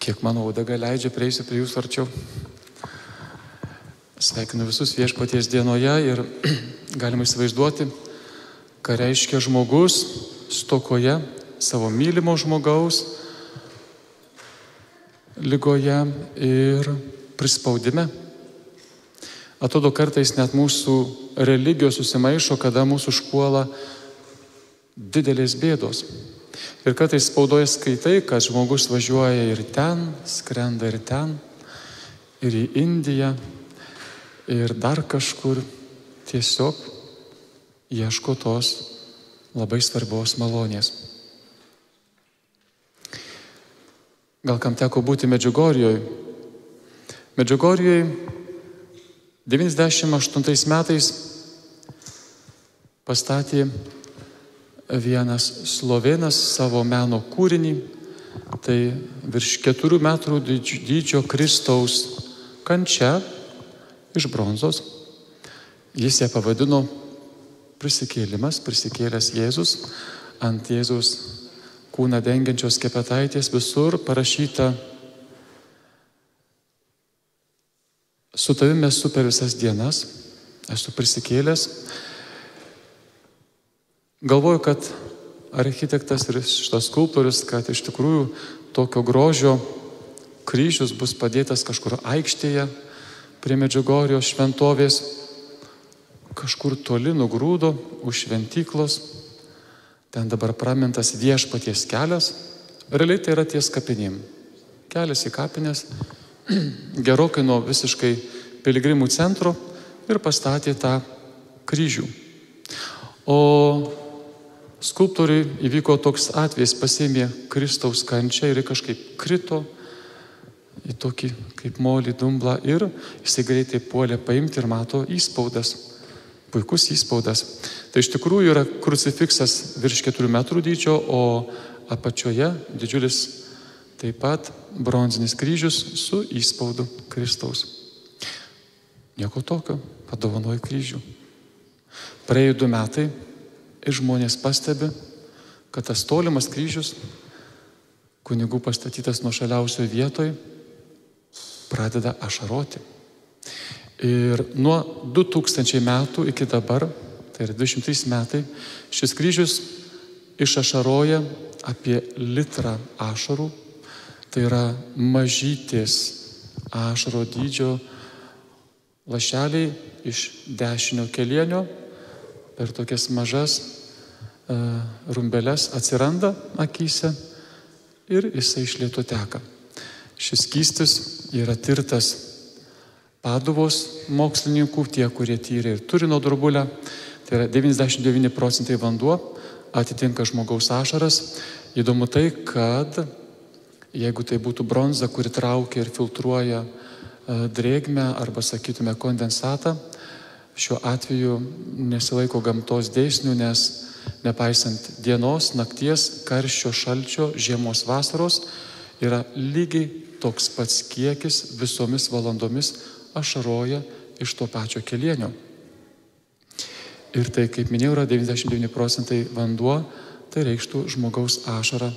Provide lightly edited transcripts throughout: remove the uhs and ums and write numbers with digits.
Kiek mano uodega leidžia, prieisiu prie jūsų arčiau. Sveikinu visus Viešpaties dienoje ir galima įsivaizduoti, ką reiškia žmogus stokoje savo mylimo žmogaus, ligoje ir prispaudime. Atrodo, kartais net mūsų religijos susimaišo, kada mūsų užpuola didelės bėdos. Ir kartais spaudoje skaitai, kad žmogus važiuoja ir ten, skrenda ir ten, ir į Indiją, ir dar kažkur tiesiog ieško tos labai svarbios malonės. Gal kam teko būti Medžiugorjoj? Medžiugorjoj 98 metais pastatė vienas slovėnas savo meno kūrinį, tai virš 4 metrų dydžio Kristaus kančia iš bronzos. Jis ją pavadino prisikėlimas, prisikėlęs Jėzus. Ant Jėzus kūną dengiančios skepetaitės visur parašyta: su tavimi esu per visas dienas, esu prisikėlęs. Galvoju, kad architektas ir šitas skulptorius, kad iš tikrųjų tokio grožio kryžius bus padėtas kažkur aikštėje prie Medžiugorjos šventovės, kažkur toli nugrūdo už šventyklos. Ten dabar pramintas Viešpaties kelias. Realiai tai yra ties kapinim. Kelias į kapines, gerokai nuo visiškai piligrimų centro, ir pastatė tą kryžių. O skulptoriui įvyko toks atvejis, pasėmė Kristaus kančią ir kažkaip krito į tokį kaip molį dumblą ir jisai greitai puolė paimti ir mato įspaudas. Puikus įspaudas. Tai iš tikrųjų yra krucifiksas virš 4 metrų dydžio, o apačioje didžiulis taip pat bronzinis kryžius su įspaudu Kristaus. Nieko tokio, padovanojo kryžių. Praėjo 2 metai ir žmonės pastebi, kad tas tolimas kryžius, kunigų pastatytas nuošaliausioje vietoje, pradeda ašaroti. Ir nuo 2000 metų iki dabar, tai yra 200 metai, šis kryžius išašaroja apie litrą ašarų. Tai yra mažytės ašaro dydžio lašeliai iš dešinio kelienio per tokias mažas rumbeles atsiranda akyse ir jisai iš lėto teka. Šis skystis yra tirtas Paduvos mokslininkų, tie, kurie tyrė ir Turino drobulę. Tai yra 99% vanduo, atitinka žmogaus ašaras. Įdomu tai, kad jeigu tai būtų bronza, kuri traukia ir filtruoja drėgmę arba, sakytume, kondensatą, šiuo atveju nesilaiko gamtos dėsnių, nes nepaisant dienos, nakties, karščio, šalčio, žiemos, vasaros, yra lygiai toks pats kiekis visomis valandomis ašaroja iš to pačio kelienio. Ir tai, kaip minėjau, yra 99% vanduo, tai reikštų žmogaus ašarą.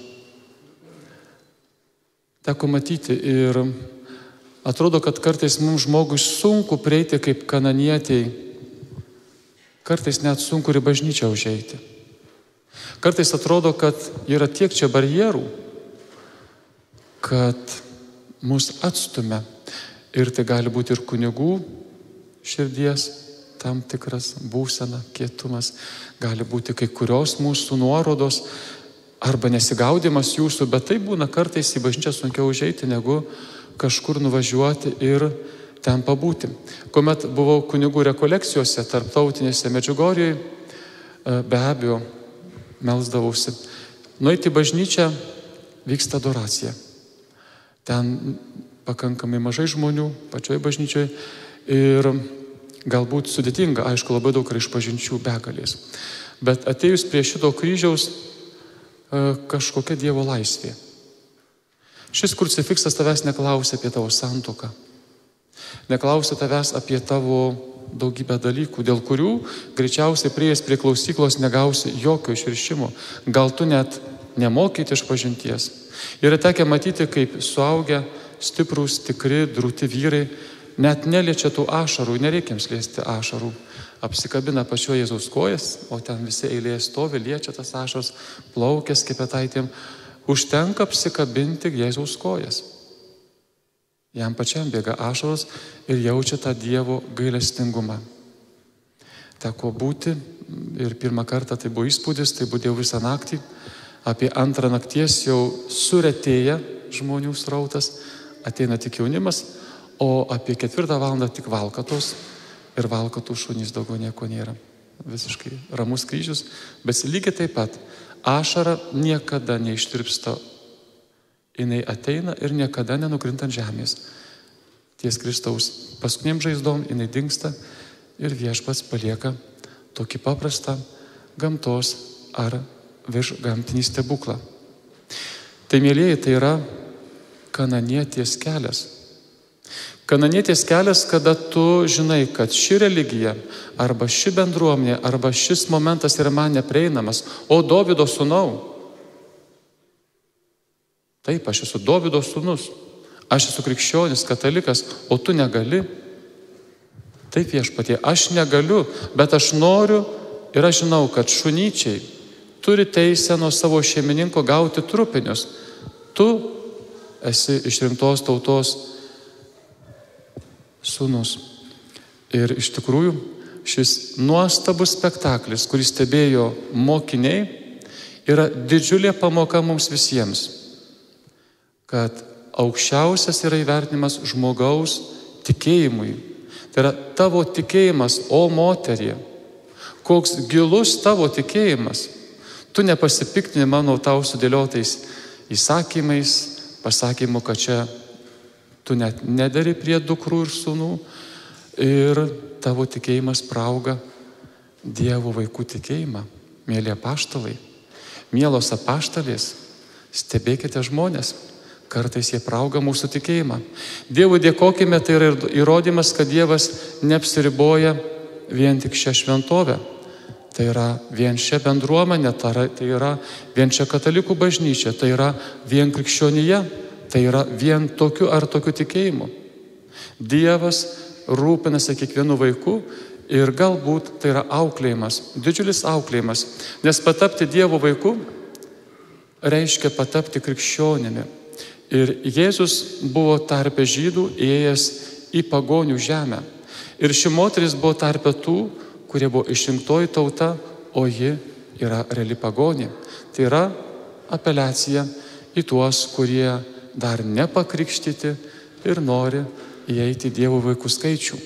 Teko matyti ir atrodo, kad kartais mums žmogui sunku prieiti kaip kananietei, kartais net sunku ir į bažnyčią užeiti. Kartais atrodo, kad yra tiek čia barjerų, kad mus atstumia. Ir tai gali būti ir kunigų širdies tam tikras būsena, kietumas, gali būti kai kurios mūsų nuorodos arba nesigaudimas jūsų, bet tai būna kartais į bažnyčią sunkiau užeiti, negu kažkur nuvažiuoti ir ten pabūti. Kuomet buvau kunigų rekolekcijose tarptautinėse Medžiugorjoj, be abejo, melsdavausi. Nueiti į bažnyčią vyksta adoracija. Ten pakankamai mažai žmonių pačioje bažnyčioje ir galbūt sudėtinga, aišku, labai daug yra išpažinčių begalės. Bet atėjus prie šito kryžiaus kažkokia Dievo laisvė. Šis krucifiksas tavęs neklausia apie tavo santuoką, neklausia tavęs apie tavo daugybę dalykų, dėl kurių greičiausiai prieėjęs prie klausyklos negausi jokio išrišimo. Gal tu net nemokyti išpažinties. Yra tekę matyti, kaip suaugę, stiprūs, tikri, drūti vyrai net neliečia tų ašarų, nereikia jiems liesti ašarų. Apsikabina pačio Jėzaus kojas, o ten visi eilėje stovi, liečia tas ašaras, plaukia skepetaitėm. Užtenka apsikabinti Jėzaus kojas. Jam pačiam bėga ašaros ir jaučia tą Dievo gailestingumą. Teko būti ir pirmą kartą tai buvo įspūdis, tai būdėjau visą naktį. Apie 2 nakties jau suretėja žmonių srautas, ateina tik jaunimas, o apie 4 valandą tik valkatos ir valkatų šunys, daugiau nieko nėra. Visiškai ramus kryžius, bet lygiai taip pat ašara niekada neištirpsta. Jinai ateina ir niekada nenukrinta ant žemės. Ties Kristaus paskutiniam žaizdom jinai dingsta ir Viešpats palieka tokį paprastą gamtos ar viršgamtinį stebuklą. Tai, mėlieji, tai yra kananietės kelias. Kananietės kelias, kada tu žinai, kad ši religija, arba ši bendruomenė, arba šis momentas yra man neprieinamas. O Dovydo sūnau, taip, aš esu Dovydo sūnus, aš esu krikščionis, katalikas, o tu negali. Taip, Viešpatie, aš negaliu, bet aš noriu ir aš žinau, kad šunyčiai turi teisę nuo savo šeimininko gauti trupinius. Tu esi išrinktos tautos sūnus. Ir iš tikrųjų šis nuostabus spektaklis, kurį stebėjo mokiniai, yra didžiulė pamoka mums visiems, kad aukščiausias yra įvertinimas žmogaus tikėjimui. Tai yra tavo tikėjimas, o moterie, koks gilus tavo tikėjimas. Tu nepasipiktini mano tau sudėliotais įsakymais, pasakymu, kad čia tu net nedari prie dukrų ir sūnų ir tavo tikėjimas prauga Dievo vaikų tikėjimą. Mėly apaštalai, mielos apaštalės, stebėkite žmonės, kartais jie prauga mūsų tikėjimą. Dievui dėkokime, tai yra įrodymas, kad Dievas neapsiriboja vien tik šią šventovę. Tai yra vien šią bendruomenę, tai yra vien šią katalikų bažnyčią, tai yra vien krikščionija. Tai yra vien tokiu ar tokiu tikėjimu. Dievas rūpinasi kiekvienu vaiku ir galbūt tai yra auklėjimas, didžiulis auklėjimas. Nes patapti Dievo vaiku reiškia patapti krikščionimi. Ir Jėzus buvo tarpe žydų įėjęs į pagonių žemę. Ir ši moteris buvo tarpe tų, kurie buvo išrinktoji tauta, o ji yra reali pagonė. Tai yra apeliacija į tuos, kurie dar nepakrikštyti ir nori įeiti į Dievo vaikų skaičių.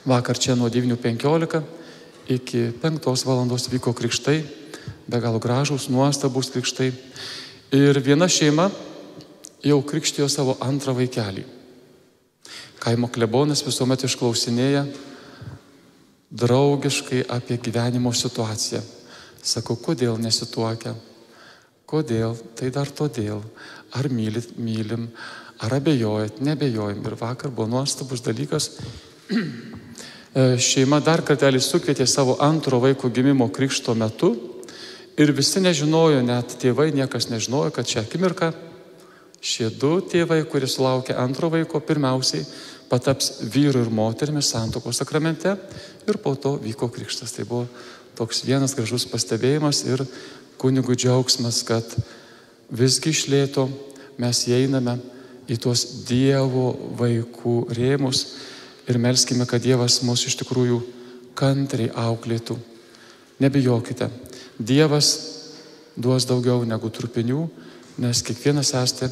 Vakar čia nuo 9:15 iki 5 valandos vyko krikštai, be galo gražūs, nuostabūs krikštai. Ir viena šeima jau krikštijo savo 2 vaikelį. Kaimo klebonas visuomet išklausinėja draugiškai apie gyvenimo situaciją. Sakau, kodėl nesituokia? Kodėl? Tai dar todėl. Ar mylim, ar abejojat, nebejojam. Ir vakar buvo nuostabus dalykas. Šeima dar kartelį sukvietė savo 2 vaiko gimimo krikšto metu ir visi nežinojo, net tėvai, niekas nežinojo, kad šią akimirką šie 2 tėvai, kurie sulaukė 2 vaiko, pirmiausiai pataps vyru ir moterimi santuokos sakramente ir po to vyko krikštas. Tai buvo toks vienas gražus pastebėjimas ir kunigų džiaugsmas, kad visgi iš lėto mes įeiname į tuos Dievo vaikų rėmus ir melskime, kad Dievas mus iš tikrųjų kantriai auklėtų. Nebijokite, Dievas duos daugiau negu trupinių, nes kiekvienas esate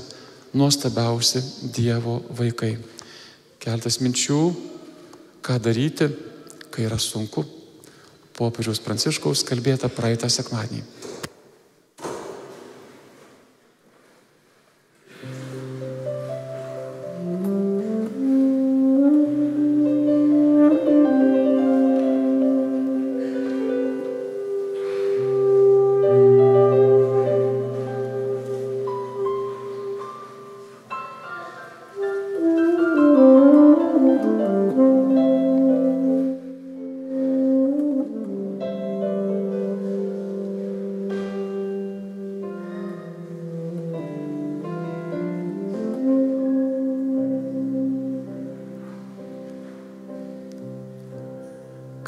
nuostabiausi Dievo vaikai. Keltas minčių, ką daryti, kai yra sunku. Popiežiaus Pranciškaus kalbėta praeitą sekmadienį.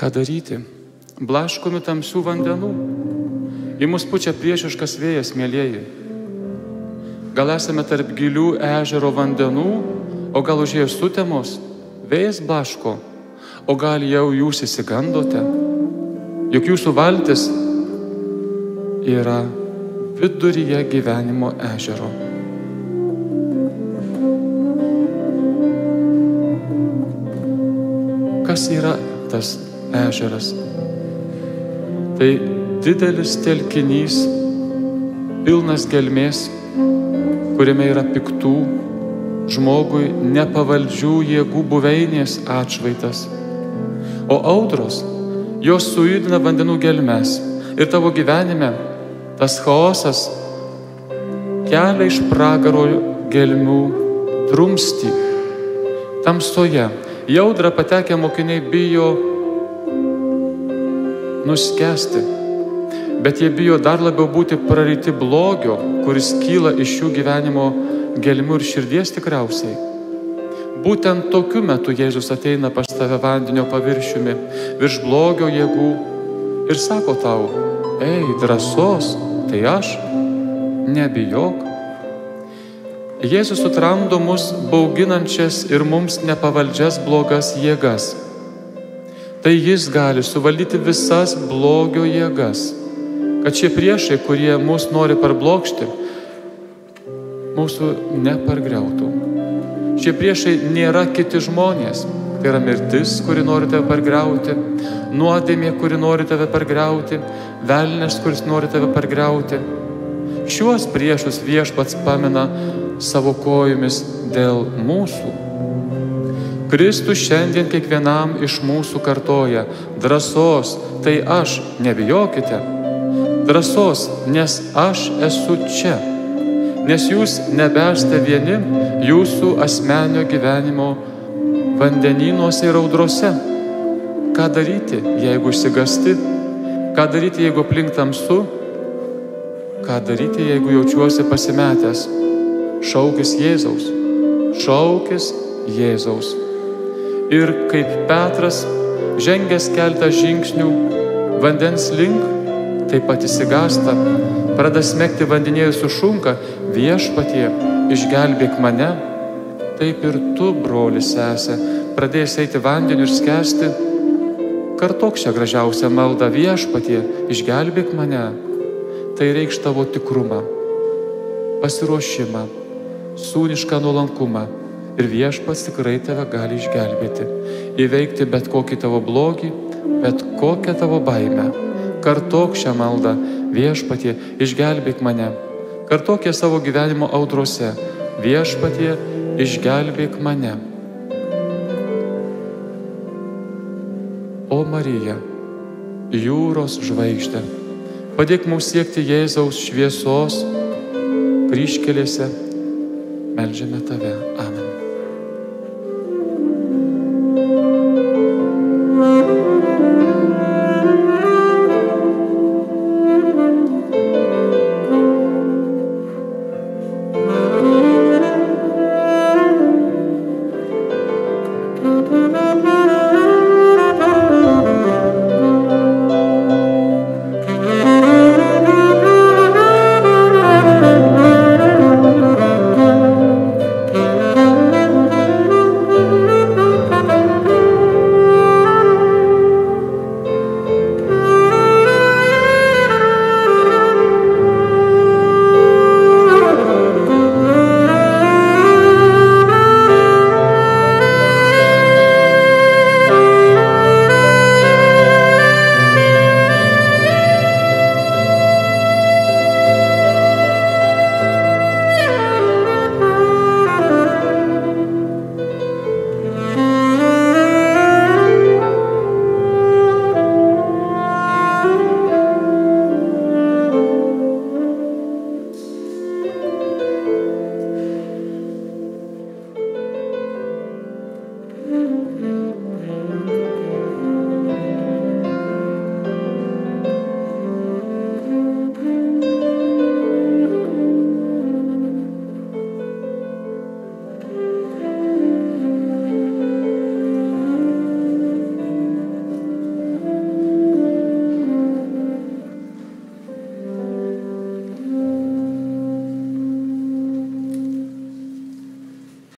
Ką daryti? Blaškomi tamsių vandenų. Į mus pučia priešiškas vėjas, mielieji. Gal esame tarp gilių ežero vandenų, o gal užėjo sutemos, vėjas blaško, o gal jau jūs įsigandote, juk jūsų valtis yra viduryje gyvenimo ežero. Kas yra tas ežeras? Tai didelis telkinys, pilnas gelmės, kuriame yra piktų, žmogui nepavaldžių jėgų buveinės atšvaitas. O audros, jos sujudina vandenų gelmes ir tavo gyvenime tas chaosas kelia iš pragaro gelmių drumstį. Tamsoje į audrą patekę mokiniai bijo nuskęsti, bet jie bijo dar labiau būti praryti blogio, kuris kyla iš jų gyvenimo gelmių ir širdies tikriausiai. Būtent tokiu metu Jėzus ateina pas tave vandenio paviršiumi, virš blogio jėgų ir sako tau: ei, drąsos, tai aš, nebijok. Jėzus sutramdo mus bauginančias ir mums nepavaldžias blogas jėgas. Tai jis gali suvaldyti visas blogio jėgas, kad šie priešai, kurie mus nori parblokšti, mūsų nepargriautų. Šie priešai nėra kiti žmonės. Tai yra mirtis, kuri nori tave pargriauti, nuodėmė, kuri nori tave pargriauti, velnias, kuris nori tave pargriauti. Šiuos priešus Viešpats pamina savo kojomis dėl mūsų. Kristus šiandien kiekvienam iš mūsų kartoja: drąsos, tai aš, nebijokite. Drąsos, nes aš esu čia. Nes jūs nebesate vieni jūsų asmeninio gyvenimo vandenynuose ir audrose. Ką daryti, jeigu išsigąsti? Ką daryti, jeigu aplink tamsu? Ką daryti, jeigu jaučiuosi pasimetęs? Šaukis Jėzaus. Šaukis Jėzaus. Ir kaip Petras, žengęs keletą žingsnių vandens link, taip pat išsigąsta, pradeda smekti vandenyje ir sušunka: Viešpatie, išgelbėk mane. Taip ir tu, broli, sesė, pradėjęs eiti vandeniu ir skęsti, kartok šią gražiausią maldą: Viešpatie, išgelbėk mane. Tai reikš tavo tikrumą, pasiruošimą, sūnišką nuolankumą. Ir Viešpats tikrai tave gali išgelbėti, įveikti bet kokį tavo blogį, bet kokią tavo baimę. Kartok šią maldą: Viešpatie, išgelbėk mane. Kartok ją savo gyvenimo audrose: Viešpatie, išgelbėk mane. O Marija, jūros žvaigždė, padėk mums siekti Jėzaus šviesos kryžkelėse. Meldžiame tave. Amen.